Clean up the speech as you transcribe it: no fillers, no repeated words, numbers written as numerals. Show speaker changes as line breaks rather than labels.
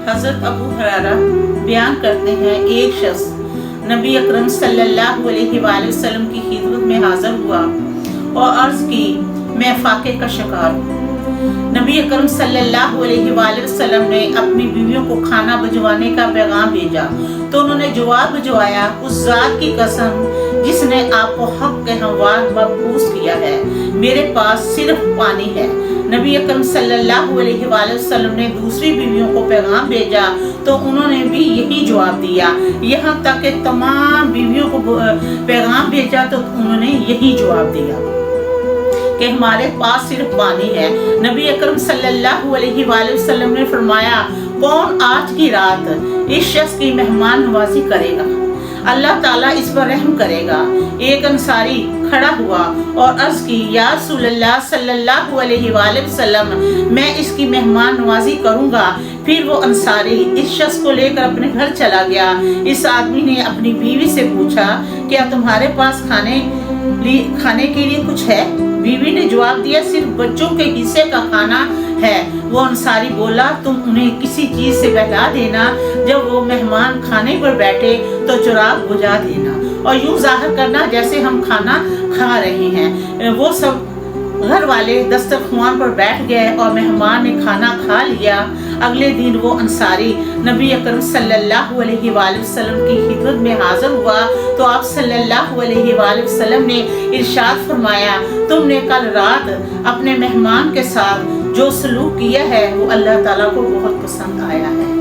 حضرت ابو ہریرہ بیان کرتے ہیں، ایک شخص نبی اکرم صلی اللہ علیہ وآلہ وسلم کی خدمت میں حاضر ہوا اور عرض کی، میں فاقے کا شکار ہوں۔ نبی اکرم صلی اللہ علیہ وآلہ وسلم نے اپنی بیویوں کو کھانا بھجوانے کا پیغام بھیجا تو انہوں نے جواب بھجوایا، اس ذات کی قسم جس نے آپ کو حق کے ہموار مبعوث کیا ہے، میرے پاس صرف پانی ہے۔ نبی اکرم صلی اللہ علیہ وآلہ وسلم نے دوسری بیویوں کو پیغام بھیجا تو انہوں نے بھی یہی جواب دیا، یہاں تک کہ تمام بیویوں کو پیغام بھیجا تو انہوں نے یہی جواب دیا کہ ہمارے پاس صرف پانی ہے۔ نبی اکرم صلی اللہ علیہ وآلہ وسلم نے فرمایا، کون آج کی رات اس شخص کی مہمان نوازی کرے گا؟ اللہ تعالیٰ اس پر رحم کرے گا۔ ایک انصاری کھڑا ہوا اور عرض کی، یا رسول اللہ صلی اللہ علیہ وآلہ وسلم، میں اس کی مہمان نوازی کروں گا۔ پھر وہ انصاری اس شخص کو لے کر اپنے گھر چلا گیا۔ اس آدمی نے اپنی بیوی سے پوچھا، کیا تمہارے پاس کھانے کے لیے کچھ ہے؟ بیوی نے جواب دیا، صرف بچوں کے حصے کا کھانا ہے۔ وہ انصاری بولا، تم انہیں کسی چیز سے بہلا دینا، جب وہ مہمان کھانے پر بیٹھے تو چراغ بجھا دینا اور یوں ظاہر کرنا جیسے ہم کھانا کھا رہے ہیں۔ وہ سب گھر والے دسترخوان پر بیٹھ گئے اور مہمان نے کھانا کھا لیا۔ اگلے دن وہ انصاری نبی اکرم صلی اللہ علیہ وآلہ وسلم کی خدمت میں حاضر ہوا تو آپ صلی اللہ علیہ وآلہ وسلم نے ارشاد فرمایا، تم نے کل رات اپنے مہمان کے ساتھ جو سلوک کیا ہے وہ اللہ تعالیٰ کو بہت پسند آیا ہے۔